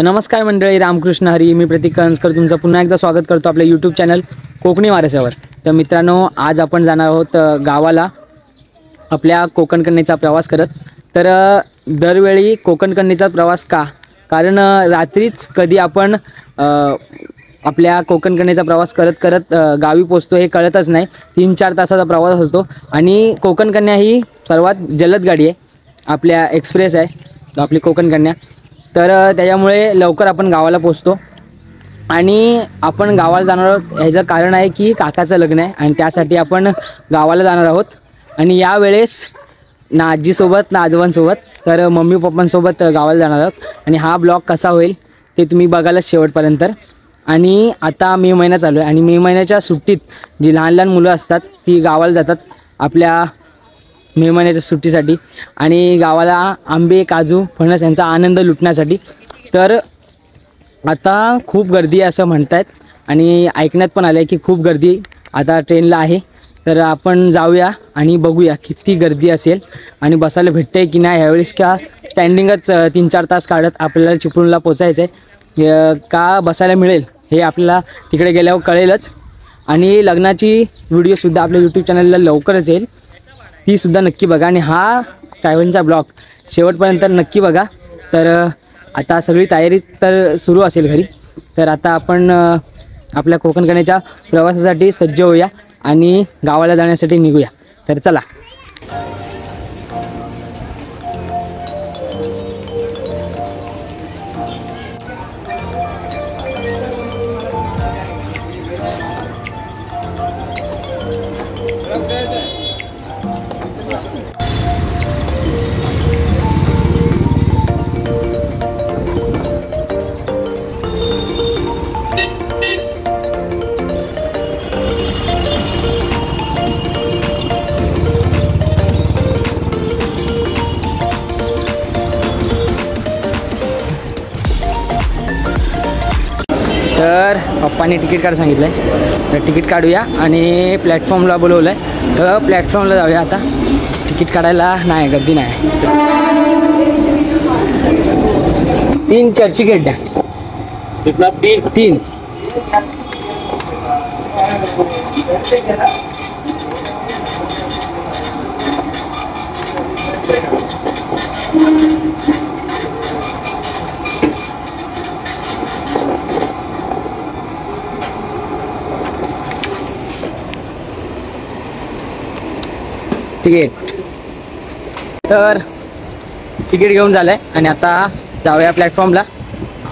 नमस्कार मंडळी, रामकृष्ण हरी. मी प्रतीक कंसकर तुमचं पुन्हा एकदा स्वागत करतो आपल्या यूट्यूब चॅनल कोकणी वारसावर. तर मित्रांनो, आज आपण जाणार आहोत गावाला आपल्या कोकण कन्येचा प्रवास करत. तर दरवेळी कोकण कन्येचा प्रवास का? कारण रात्रीच कधी आपण आपल्या कोकण कन्येचा प्रवास करत करत गावी पोचतो हे कळतच नाही. 3-4 तासाचा प्रवास असतो आणि कोकण कन्या ही सर्वात जलद गाडी आहे, आपल्या एक्सप्रेस आहे आपली कोकण कन्या. तर त्याच्यामुळे लवकर आपण गावाला पोचतो आणि आपण गावाला जाणार आहोत. ह्याचं कारण आहे की काकाचं लग्न आहे आणि त्यासाठी आपण गावाला जाणार आहोत. आणि यावेळेस ना आजीसोबत ना आजोबांसोबत, तर मम्मी पप्पांसोबत गावाला जाणार आहोत. आणि हा ब्लॉग कसा होईल ते तुम्ही बघायला शेवटपर्यंत. आणि आता मे महिना चालू आहे आणि मे महिन्याच्या सुट्टीत जी लहान लहान मुलं असतात ती गावाला जातात आपल्या मे महिन्याच्या सुट्टीसाठी आणि गावाला आंबे, काजू, फणस यांचा आनंद लुटण्यासाठी. तर आता खूप गर्दी आहे असं म्हणतात आणि ऐकण्यात पण आलं आहे की खूप गर्दी आता ट्रेनला आहे. तर आपण जाऊया आणि बघूया किती गर्दी असेल आणि बसायला भेटतं आहे की नाही. ह्यावेळेस का स्टँडिंगच 3-4 तास काढत आपल्याला चिपळूणला पोचायचं आहे का बसायला मिळेल हे आपल्याला तिकडे गेल्यावर कळेलच. आणि लग्नाची व्हिडिओसुद्धा आपल्या यूट्यूब चॅनलला लवकरच येईल, तीसुद्धा नक्की बघा. आणि हा ट्रॅव्हलिंगचा ब्लॉग शेवटपर्यंत नक्की बघा. तर आता सगळी तयारी तर सुरू असेल घरी. तर आता आपण आपल्या कोकण कन्येच्या प्रवासासाठी सज्ज होऊया आणि गावाला जाण्यासाठी निघूया. तर चला. तर पप्पांनी तिकीट काढ सांगितलं आहे, तर तिकीट काढूया आणि प्लॅटफॉर्मला बोलवलं आहे. तर प्लॅटफॉर्मला जाऊया आता. तिकीट काढायला नाही, गर्दी नाही. 3 चर्चगेट द्या. 3 तिकीट. तर तिकीट घेऊन झालं आहे आणि आता जाऊया प्लॅटफॉर्मला.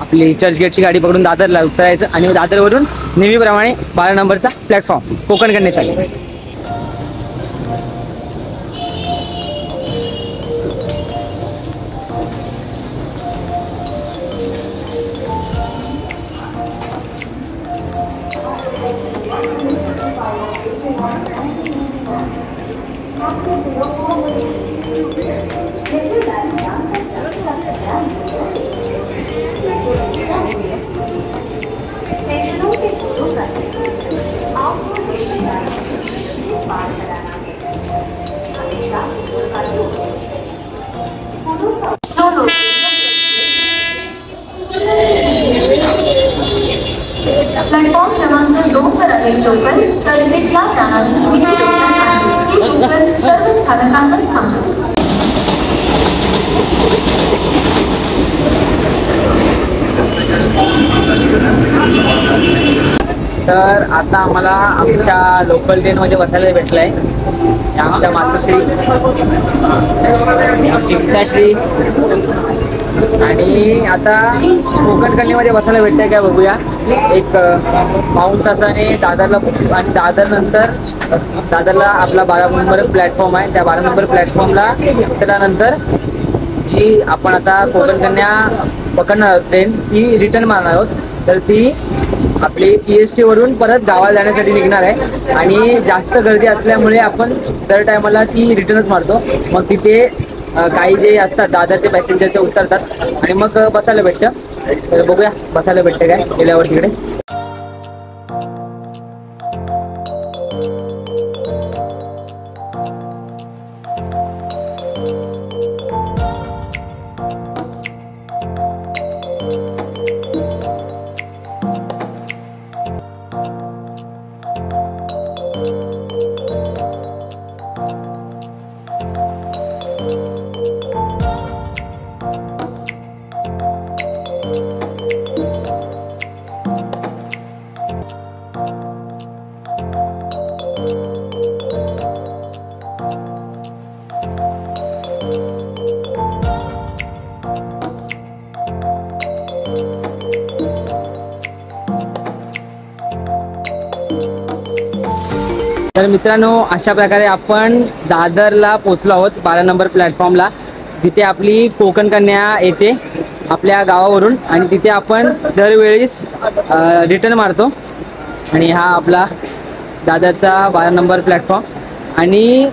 आपली चर्चगेटची गाडी पकडून दादरला उतरायचं आणि दादरवरून नेहमीप्रमाणे 12 नंबरचा प्लॅटफॉर्म कोकण कन्येसाठी. प्लॅटफॉर्म क्रमांक 2 पर आलेले लोकल सर्विसला जाणारी सर्व स्थानकांवर थांबतो. तर आता आम्हाला आमच्या लोकल ट्रेनमध्ये बसायला भेटलं आहे. आमच्या मातोश्री, आमची सीताश्री. आणि आता कोकण कन्येमध्ये बसायला भेटतं आहे काय बघूया. एक पाऊण तासाने दादरला पोचू आणि दादरला आपला 12 नंबर प्लॅटफॉर्म आहे. त्या 12 नंबर प्लॅटफॉर्मला उतरल्यानंतर जी आपण आता कोकण कन्या पकडणार ट्रेन ती रिटर्न मारणार आहोत. तर ती आपली CST वरून परत गावाला जाण्यासाठी निघणार आहे. आणि जास्त गर्दी असल्यामुळे आपण दर टायमाला ती रिटर्नच मारतो. मग तिथे काही जे असतात दादरचे पॅसेंजर ते उतरतात आणि मग बसायला भेटतं. तर बघूया बसायला भेटतं काय गेल्यावर तिकडे. तर मित्रांनो, अशा प्रकारे आपण दादरला पोचलो आहोत 12 नंबर प्लॅटफॉर्मला, जिथे आपली कोकण कन्या येते आपल्या गावावरून आणि तिथे आपण दरवेळीस रिटर्न मारतो. आणि हा आपला दादरचा 12 नंबर प्लॅटफॉर्म. आणि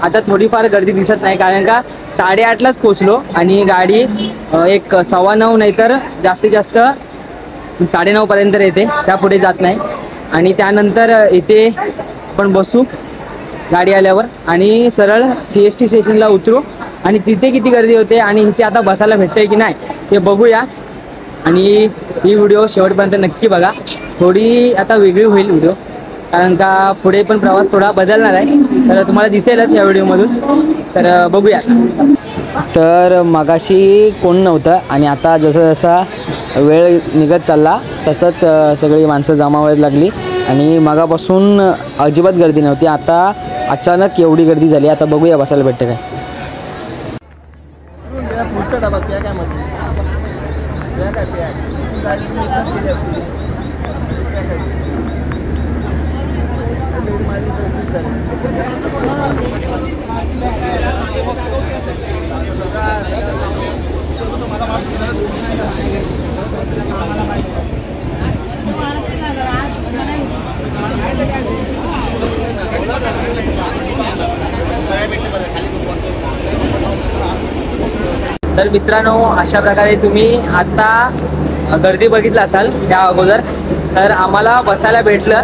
आता थोडीफार गर्दी दिसत नाही, कारण का 8:30लाच पोचलो आणि गाडी एक 9:15 नाही तर जास्तीत जास्त 9:30 पर्यंत येते, त्यापुढे जात नाही. आणि त्यानंतर इथे आपण बसू गाडी आल्यावर आणि सरळ CST स्टेशनला उतरू आणि तिथे किती गर्दी होते आणि इथे आता बसायला भेटते की नाही ते बघूया. आणि ही व्हिडिओ शेवटपर्यंत नक्की बघा. थोडी आता वेगळी होईल व्हिडिओ, कारण का पुढे पण प्रवास थोडा बदलणार आहे, तर तुम्हाला दिसेलच या व्हिडिओमधून. तर बघूया. तर मगाशी कोण नव्हतं आणि आता जसं जसा वेळ निघत चालला तसंच सगळी माणसं जमा व्हायला लागली आणि मगापासून अजिबात गर्दी नव्हती. आता अचानक एवढी गर्दी झाली. आता बघूया बसायला भेटते काय. तर मित्रांनो, अशा प्रकारे तुम्ही आता गर्दी बघितला असाल त्या अगोदर. तर आम्हाला बसायला भेटलं.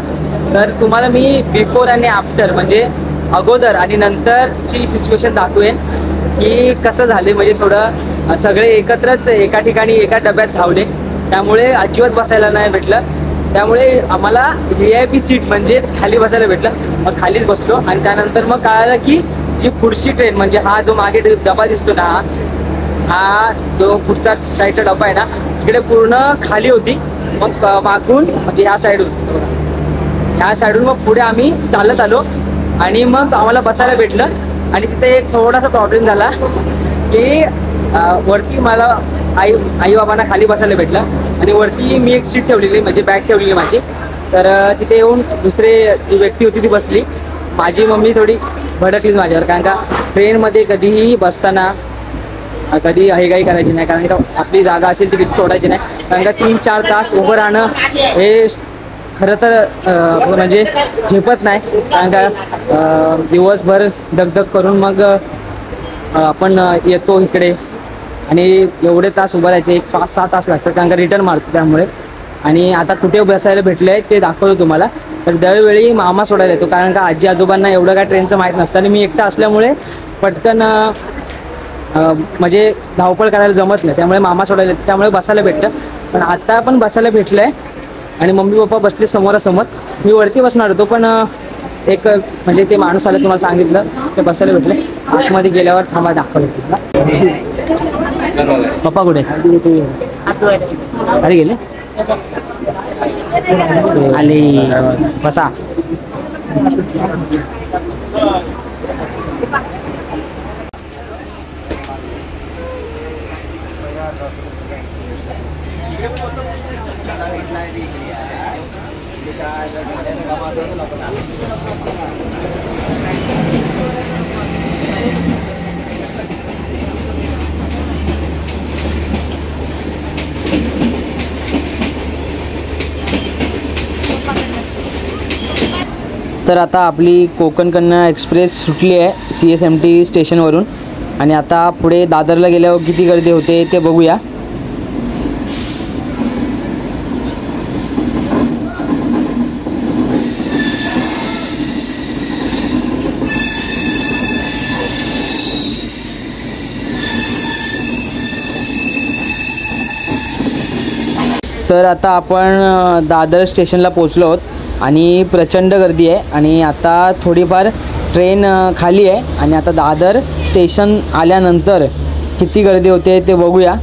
तर तुम्हाला मी बिफोर आणि आफ्टर म्हणजे अगोदर आणि नंतरची सिच्युएशन दाखवेन की कसं झाले. म्हणजे थोडं सगळे एकत्रच एका ठिकाणी एका डब्यात धावले, त्यामुळे अजिबात बसायला नाही भेटलं. त्यामुळे आम्हाला VIP सीट म्हणजेच खाली बसायला भेटलं. मग खालीच बसलो आणि त्यानंतर मग कळालं की जी पुढची ट्रेन म्हणजे हा जो मागे डबा दिसतो ना, हा जो पुढचा साईडचा डबा आहे ना, तिकडे पूर्ण खाली होती. मग मागून म्हणजे ह्या साईडून ह्या साईडून मग पुढे आम्ही चालत आलो आणि मग आम्हाला बसायला भेटलं. आणि तिथे एक थोडासा प्रॉब्लेम झाला की वरती मला आई बाबांना खाली बसायला भेटलं आणि वरती मी एक सीट ठेवलेली म्हणजे बॅग ठेवलेली माझी. तर तिथे येऊन दुसरे जी व्यक्ती होती ती बसली. माझी मम्मी थोडी भडकलीच माझ्यावर, कारण का ट्रेनमध्ये कधीही बसताना कधी हेगाई करायची नाही, कारण का आपली जागा असेल ती सोडायची नाही. कारण का 3-4 तास उभं राहणं हे खरं तर म्हणजे झेपत नाही. कारण का दिवसभर दगदग करून मग आपण येतो इकडे आणि एवढे तास उभं राहायचे, एक 5-6 तास लागतात, कारण का रिटर्न मारतो त्यामुळे. आणि आता कुठे बसायला भेटलं आहे ते दाखवतो तुम्हाला. तर दरवेळी मामा सोडायला येतो, कारण का आजी आजोबांना एवढं काय ट्रेनचं माहीत नसतं आणि मी एकटा असल्यामुळे पटकन म्हणजे धावपळ करायला जमत नाही, त्यामुळे मामा सोडायला येतो, त्यामुळे बसायला भेटतं. पण आता पण बसायला भेटलं आहे आणि मम्मी पप्पा बसले समोरासमोर. मी वरती बसणार होतो, पण एक म्हणजे ते माणूस आलं तुम्हाला सांगितलं ते बसायला भेटले. आतमध्ये गेल्यावर थांबा दाखवलं तुला. पप्पा कुठे अरे गेले आले बसा. तर आता आपली कोकण कन्या एक्सप्रेस सुटली आहे CSMT स्टेशनवरून आणि आता पुढे दादरला गेल्यावर किती गर्दी होते ते बघूया. तर आता आपण दादर स्टेशनला पोचलो आहोत आणि प्रचंड गर्दी आहे आणि आता थोडीफार ट्रेन खाली आहे आणि आता दादर स्टेशन आल्यानंतर किती गर्दी होते ते बघूया.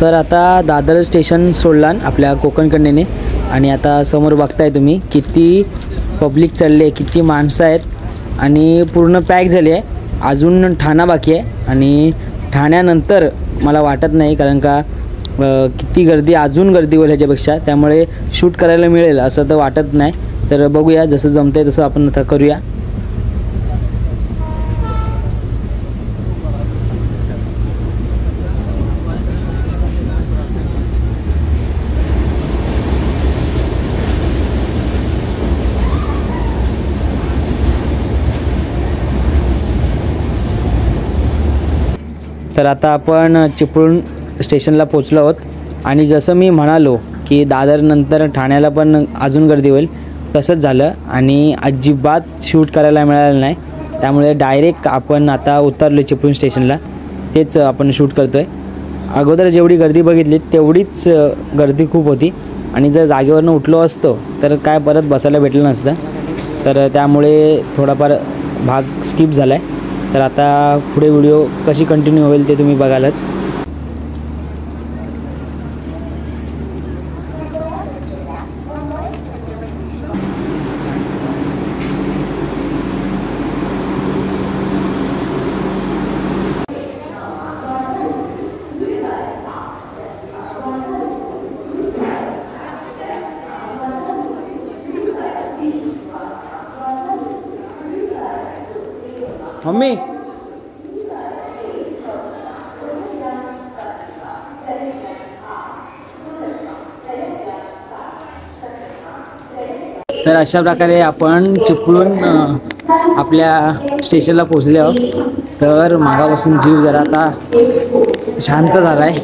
तर आता दादर स्टेशन सोडला आपल्या कोकण कन्येने आणि आता समोर बघताय तुम्ही किती पब्लिक चालले, किती माणसं आहेत आणि पूर्ण पॅक झाली आहे. अजून ठाणा बाकी आहे आणि ठाण्यानंतर मला वाटत नाही, कारण का किती गर्दी, अजून गर्दी होईल ह्याच्यापेक्षा, त्यामुळे शूट करायला मिळेल असं तर वाटत नाही. तर बघूया, जसं जमतंय तसं आपण आता करूया. तर आता आपण चिपळूण स्टेशनला पोचलो आहोत आणि जसं मी म्हणालो की दादरनंतर ठाण्याला पण अजून गर्दी होईल, तसंच झालं आणि अजिबात शूट करायला मिळालं नाही. त्यामुळे डायरेक्ट आपण आता उतरलो चिपळूण स्टेशनला, तेच आपण शूट करतो आहे. अगोदर जेवढी गर्दी बघितली तेवढीच गर्दी खूप होती आणि जर जागेवरनं उठलो असतो तर काय परत बसायला भेटलं नसतं. तर त्यामुळे थोडाफार भाग स्किप झाला आहे. तर आता पुढे व्हिडिओ कशी कंटिन्यू होईल ते तुम्ही बघालच. मम्मी, तर अशा प्रकारे आपण चिपळूण आपल्या स्टेशनला पोचले आहोत. तर मागापासून जीव जरा आता शांत झाला आहे.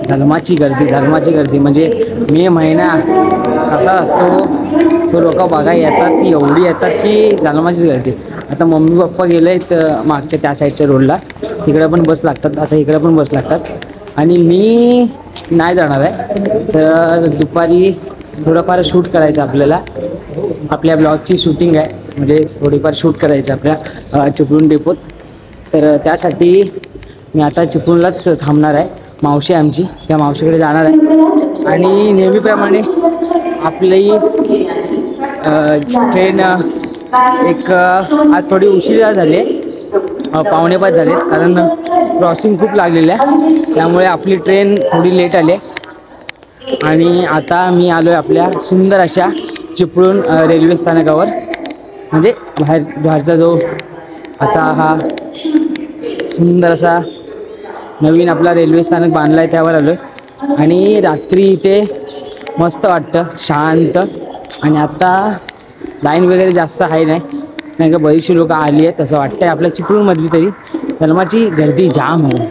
धर्माची गर्दी म्हणजे मे महिना कसा असतो तो लोक बघायला येतात, ती एवढी येतात की धर्माचीच गर्दी. आता मम्मी पप्पा गेले तर मागच्या त्या साईडच्या रोडला, तिकडे पण बस लागतात, आता इकडे पण बस लागतात आणि मी नाही जाणार आहे. तर दुपारी थोडंफार शूट करायचं आपल्याला, आपल्या ब्लॉगची शूटिंग आहे, म्हणजे थोडीफार शूट करायचं आपल्या चिपळूण डेपोत. तर त्यासाठी मी आता चिपळूणलाच थांबणार आहे. मावशी आमची, त्या मावशीकडे जाणार आहे आणि नेहमीप्रमाणे आपली ट्रेन एक आज थोडी उशिरा झाली, 4:45 झालेत, कारण क्रॉसिंग खूप लागलेलं आहे, त्यामुळे आपली ट्रेन थोडी लेट आली. आणि आता मी आलो आहे आपल्या सुंदर अशा चिपळूण रेल्वे स्थानकावर, म्हणजे बाहेरचा जो आता हा सुंदर असा नवीन आपला रेल्वे स्थानक बांधला आहे त्यावर आलो आहे. आणि रात्री इथे मस्त वाटतं, शांत. आणि आता लाईन वगैरे जास्त आहे नाही का, बरीचशी लोकं आली आहेत असं वाटतं आहे आपल्या चिपळूणमधली. तरी धर्माची गर्दी जाम आहे,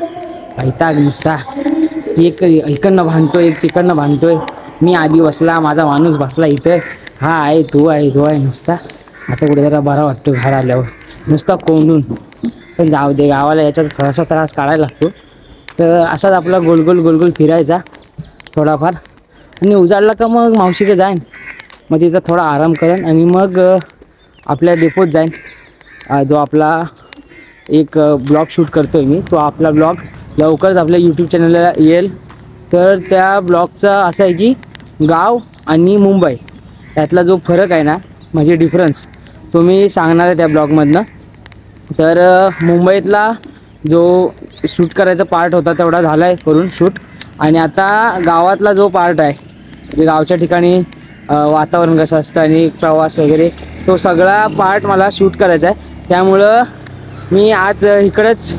वैताग नुसता. एक इकडनं भांडतोय, एक तिकडनं भांडतोय. मी आधी बसला, माझा माणूस बसला इथं, हा आहे, तू आहे नुसता. आता कुठे जरा बरा वाटतो घर आल्यावर, नुसता कोंडून. पण जाऊ दे, गावाला याच्यात थोडासा त्रास काढायला लागतो. तर असाच आपला गोल गोल फिरायचा थोडाफार, आणि उजाडला का मग मावशीकडे जाईन, मग तिथं थोडा आराम करेन आणि मग आपल्या डेपोत जाईन. जो आपला एक ब्लॉग शूट करतो आहे मी, तो आपला ब्लॉग लवकरच आपल्या यूट्यूब चॅनलला येईल. तर त्या ब्लॉगचा असं आहे की गाव आणि मुंबई यातला जो फरक आहे ना, म्हणजे डिफरन्स, तो मी सांगणार आहे त्या ब्लॉगमधनं. तर मुंबईतला जो शूट करायचा पार्ट होता तेवढा झाला आहे करून शूट, आणि आता गावातला जो पार्ट आहे, म्हणजे गावच्या ठिकाणी वातावरण कसं असतं आणि प्रवास वगैरे, तो सगळा पार्ट मला शूट करायचा आहे. त्यामुळं मी आज इकडंच,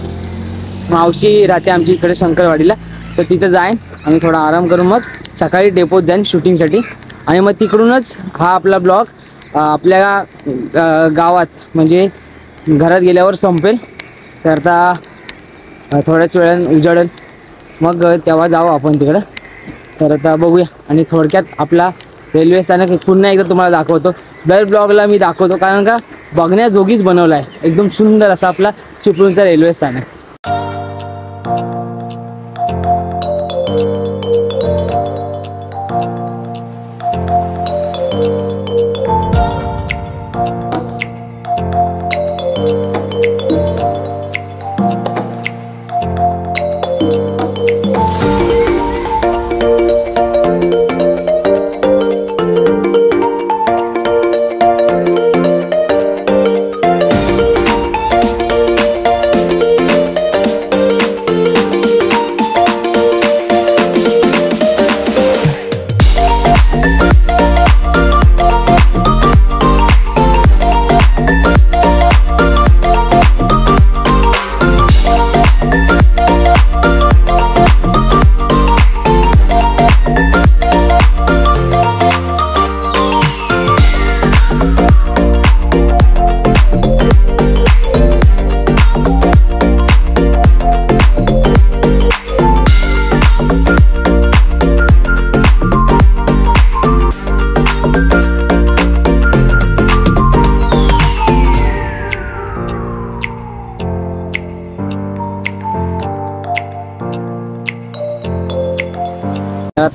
मावशी राहते आमची इकडे शंकरवाडीला, तर तिथं जाईन आणि थोडा आराम करून मग सकाळी डेपोत जाईन शूटिंगसाठी. आणि मग तिकडूनच हा आपला ब्लॉग आपल्या गावात म्हणजे घरात गेल्यावर संपेल. तर आता थोड्याच वेळानं उजाडेल, मग तेव्हा जाऊ आपण तिकडं. तर आता बघूया. आणि थोडक्यात आपला रेल्वे स्थानक पुन्हा एकदा तुम्हाला दाखवतो. दर ब्लॉगला मी दाखवतो, कारण का बघण्याजोगीच बनवला आहे, एकदम सुंदर असा आपला चिपळूणचा रेल्वे स्थानक.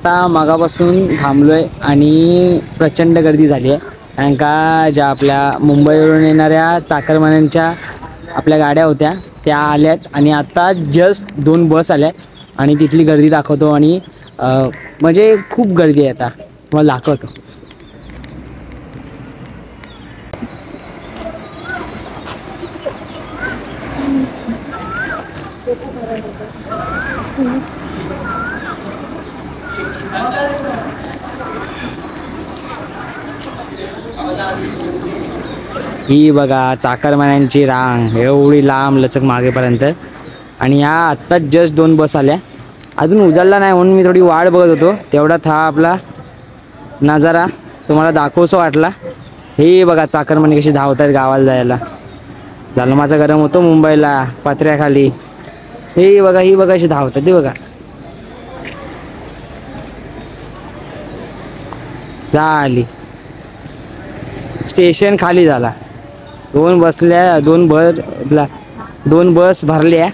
आता मागापासून थांबलोय आणि प्रचंड गर्दी झाली आहे, कारण का ज्या आपल्या मुंबईवरून येणाऱ्या चाकरमान्यांच्या आपल्या गाड्या होत्या त्या आल्यात आणि आता जस्ट 2 बस आल्या आणि तिथली गर्दी दाखवतो. आणि म्हणजे खूप गर्दी आहे. आता मला दाखवतो. ही बघा चाकरमान्यांची रांग एवढी लांब लचक मागेपर्यंत. आणि ह्या आत्ताच जस्ट 2 बस आल्या, अजून उजाडला नाही म्हणून मी थोडी वाट बघत होतो. तेवढाच हा आपला नजारा तुम्हाला दाखवसं वाटला. हे बघा चाकरमानी कशी धावतात गावाला जायला. जन्माचा गरम होतो मुंबईला पत्र्याखाली. हे बघा ही बघा अशी धावतात. ते बघा झाली स्टेशन खाली झाला. 2 बस भरल्या.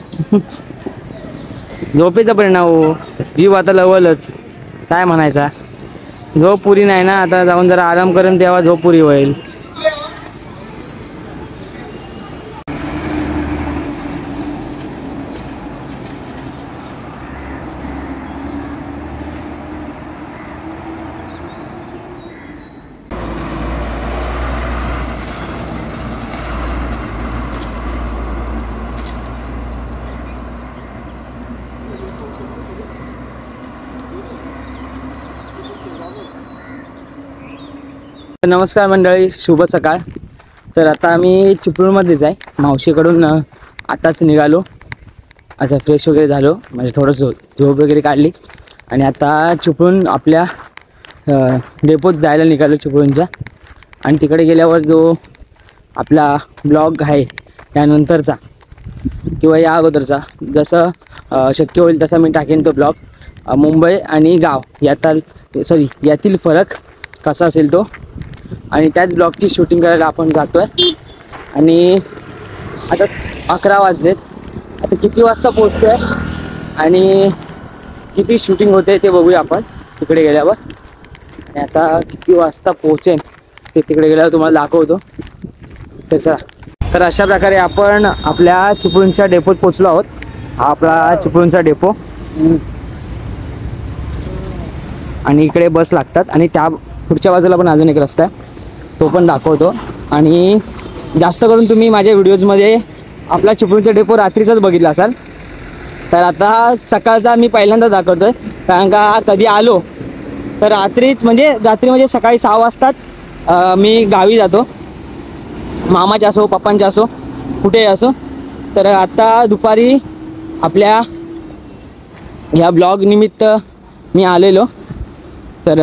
झोपेचा परिणाम हो, जीव आता लवलच काय म्हणायचा. झोप पुरी नाही ना, आता जाऊन जरा आराम करेन तेव्हा झोप पुरी होईल. नमस्कार मंडळी, शुभ सकाळ. तर आता आम्ही चिपळूणमध्येच आहे. मावशीकडून आताच निघालो. आता फ्रेश वगैरे झालो, म्हणजे थोडं झोप वगैरे काढली आणि आता चिपळूण आपल्या डेपोत जायला निघालो चिपळूणच्या. आणि तिकडे गेल्यावर जो आपला ब्लॉग आहे त्यानंतरचा किंवा या अगोदरचा जसं शक्य होईल तसा मी टाकेन तो ब्लॉग. मुंबई आणि गाव यातील फरक कसा असेल तो, आणि त्याच ब्लॉगची शूटिंग करायला आपण जातो आहे. आणि आता 11 वाजलेत. आता किती वाजता पोहोचतो आहे आणि किती शूटिंग होते ते बघूया आपण तिकडे गेल्यावर. आणि आता किती वाजता पोहोचेन ते तिकडे गेल्यावर तुम्हाला दाखवतो. तर अशा प्रकारे आपण आपल्या चिपळूणच्या डेपोत पोचलो आहोत. हा आपला चिपळूणचा डेपो. आणि इकडे बस लागतात आणि त्या पुढच्या बाजूला पण अजून एक रस्ता आहे, तो पण दाखवतो. आणि जास्त करून तुम्ही माझ्या व्हिडिओजमध्ये आपला चिपळूणचा डेपो रात्रीचाच बघितला असाल. तर आता सकाळचा मी पहिल्यांदा दाखवतो आहे, कारण का कधी आलो तर रात्री म्हणजे सकाळी 6 वाजताच मी गावी जातो. मामाच्या असो पप्पांच्या असो कुठेही असो. तर आता दुपारी आपल्या ह्या ब्लॉग निमित्त मी आलेलो. तर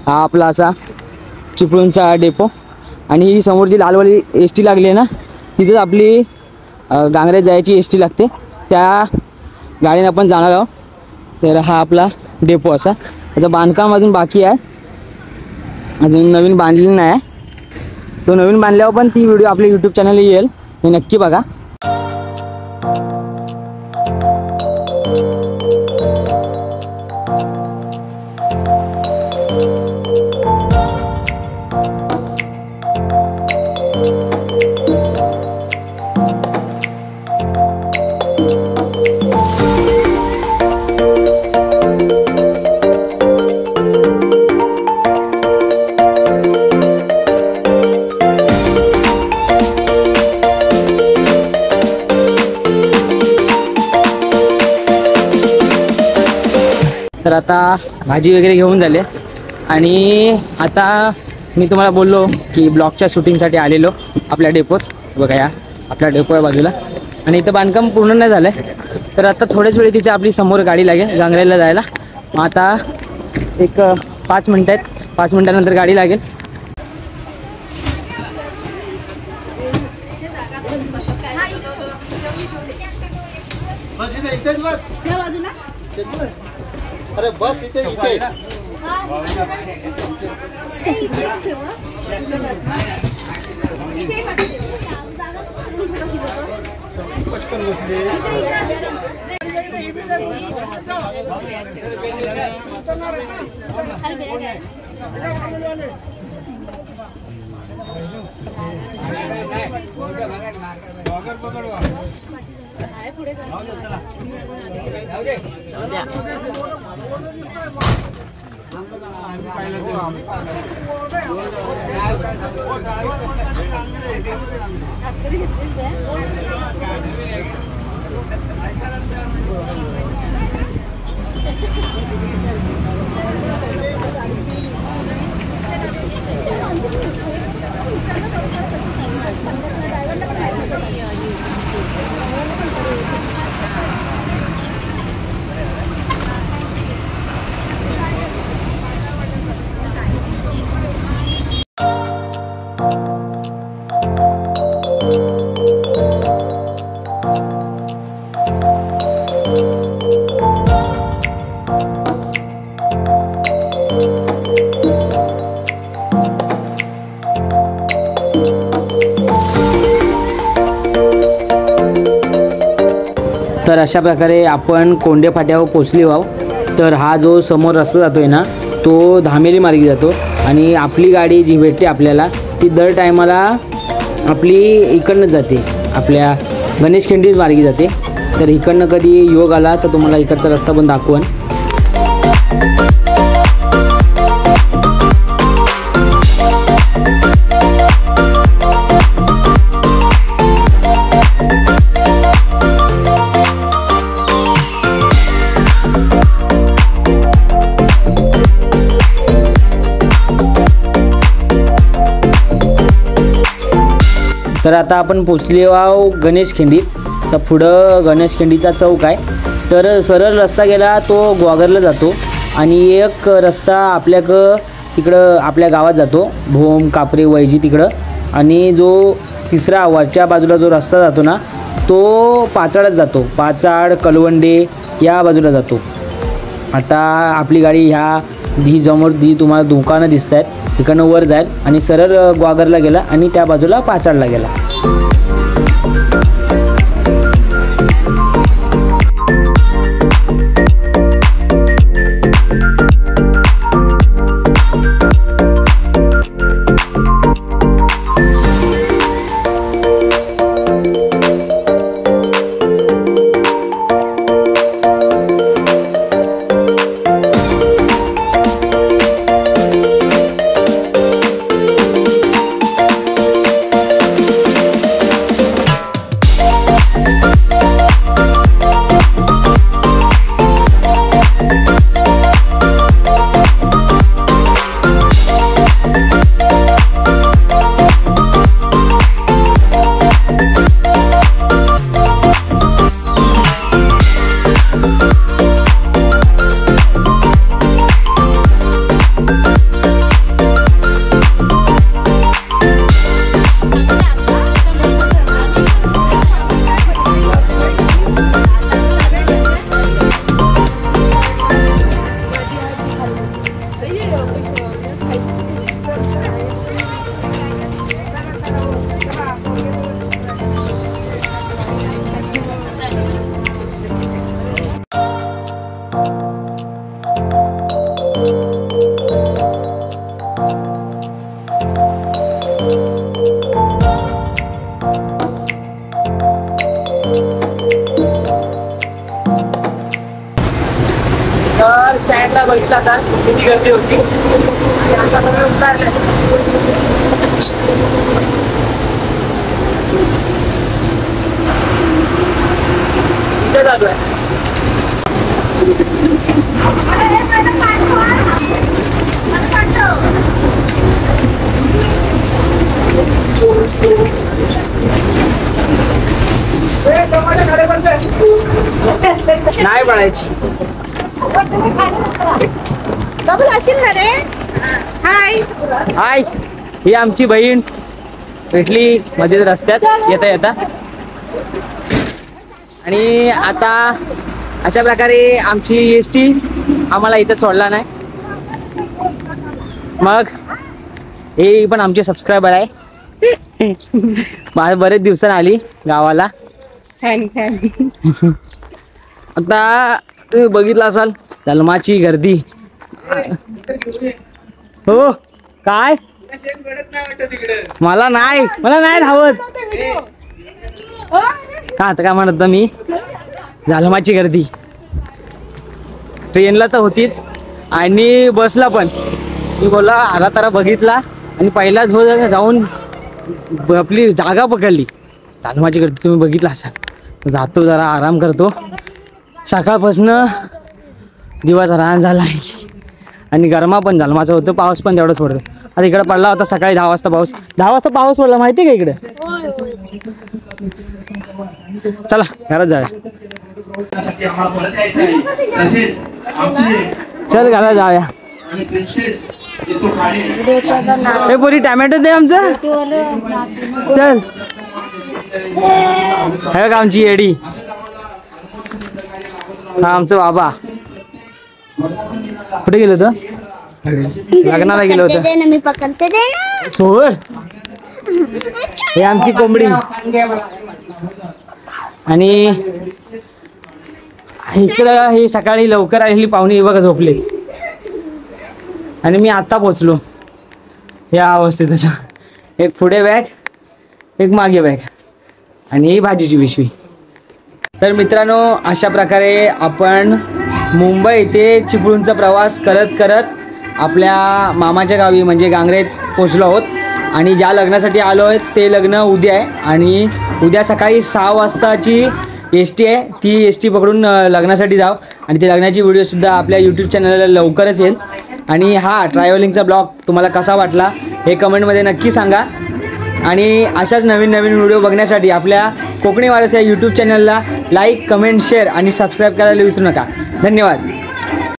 हा आपला असा चिपळूणचा डेपो. आणि ही समोरची लालवाली एस टी लागली आहे ना, तिथेच आपली गांगऱ्यात जायची एस टी लागते, त्या गाडीने आपण जाणार आहोत. तर हा आपला डेपो असा. त्याचं बांधकाम अजून बाकी आहे, अजून नवीन बांधलेलं नाही आहे. तो नवीन बांधल्यावर पण ती व्हिडिओ आपल्या यूट्यूब चॅनलला येईल, हे नक्की बघा. तर आता भाजी वगैरे घेऊन झाले आणि आता मी तुम्हाला बोललो की ब्लॉगच्या शूटिंगसाठी आलेलो आपल्या डेपोत. बघा या आपल्या डेपो आहे बाजूला. आणि इथं बांधकाम पूर्ण नाही झालं आहे. तर आता थोड्याच वेळी तिथे आपली समोर गाडी लागेल गांगऱ्याला जायला. मग आता एक 5 मिनटं आहेत, 5 मिनटानंतर गाडी लागेल. अरे बस इथे पटकन तर अशा प्रकारे आपण कोंडे फाट्यावर पोचली आहोत. तर हा जो समोर रस्ता जातोय ना तो धामेली मार्गी जातो आणि आपली गाडी जी भेटते आपल्याला ती दर टायमाला आपली इकडनं जाते, आपल्या गणेश खिंडी मार्गी जाते. तर इकडनं कधी योग आला तर तुम्हाला इकडचा रस्ता पण दाखवून. तर आता आपण पोचले आहोत गणेश खिंडीत. तर पुढं गणेश खिंडीचा चौक आहे. तर सरळ रस्ता गेला तो ग्वागरला जातो आणि एक रस्ता तिकडं आपल्या गावात जातो, भोम कापरे वैजी तिकडं. आणि जो तिसरा वरच्या बाजूला जो रस्ता जातो ना तो पाचाडच जातो, पाचाड कलवंडे या बाजूला जातो. आता आपली गाडी ही समोर जी तुम्हाला दुकानं दिसत आहेत तिकडनं वर जाईल आणि सरळ ग्वागरला गेला आणि त्या बाजूला पाचाडला गेला. तर स्टँडला बघितला असाल किती गर्दी होती आणि आता सगळे उतरले. इथे चालू आहे. नाही पडायची. हाय हाय, ही आमची बहीण भेटली मध्येच रस्त्यात येता येता. आणि आता अशा प्रकारे आमची एसटी आम्हाला इथं सोडला नाही. मग हे पण आमचे सबस्क्रायबर आहे. बरेच दिवसांनी आली गावाला. आता तुम्ही बघितलं असाल जन्माची गर्दी. हो काय मला नाही धावत. का आता काय म्हणत मी जन्माची गर्दी ट्रेनला तर होतीच आणि बसला पण. मी बोला आला तारा बघितला आणि पहिलाच हो जाऊन आपली जागा पकडली. जन्माची गर्दी तुम्ही बघितला असाल. जातो जरा आराम करतो. सकाळपासनं दिवस रान झाला आहे आणि गरमा पण जन्माचं होतं. पाऊस पण तेवढंच पडतो. आता इकडे पडला होता सकाळी 10 वाजता पाऊस. 10 वाजता पाऊस पडला माहिती आहे का इकडे. चला घरात जाऊया. चल घरात जाऊया. हे पोरी टॅमॅटो दे आमचं. चल हे का आमची येडी. हा आमचं बाबा कुठे गेलो होतं. लग्नाला गेलो होतं. मी पकडते दे ना. सोड. हे आमची कोंबडी आणि इकडं ही सकाळी लवकर आलेली पाहुणी बघा झोपले आणि मी आता पोचलो या अवस्थेत. एक पुढे बॅग एक मागे बॅग आणि ही भाजीची पिशवी. तर मित्रांनो अशा प्रकारे आपण मुंबई ते चिपळूणचा प्रवास करत करत आपल्या मामाच्या गावी म्हणजे गांगरेत पोचलो आहोत. आणि ज्या लग्नासाठी आलो आहे ते लग्न उद्या आहे आणि उद्या सकाळी 6 वाजताची एस टी आहे. ती एस टी पकडून लग्नासाठी जाऊ आणि ते लग्नाची व्हिडिओसुद्धा आपल्या यूट्यूब चॅनलला लवकरच येईल. आणि हा ट्रॅव्हलिंगचा ब्लॉग तुम्हाला कसा वाटला हे कमेंटमध्ये नक्की सांगा. आणि अशाच नवीन नवीन व्हिडिओ बघण्यासाठी आपल्या कोकणी वारस या यूट्यूब चॅनलला लाईक कमेंट शेअर आणि सबस्क्राईब करायला विसरू नका. धन्यवाद.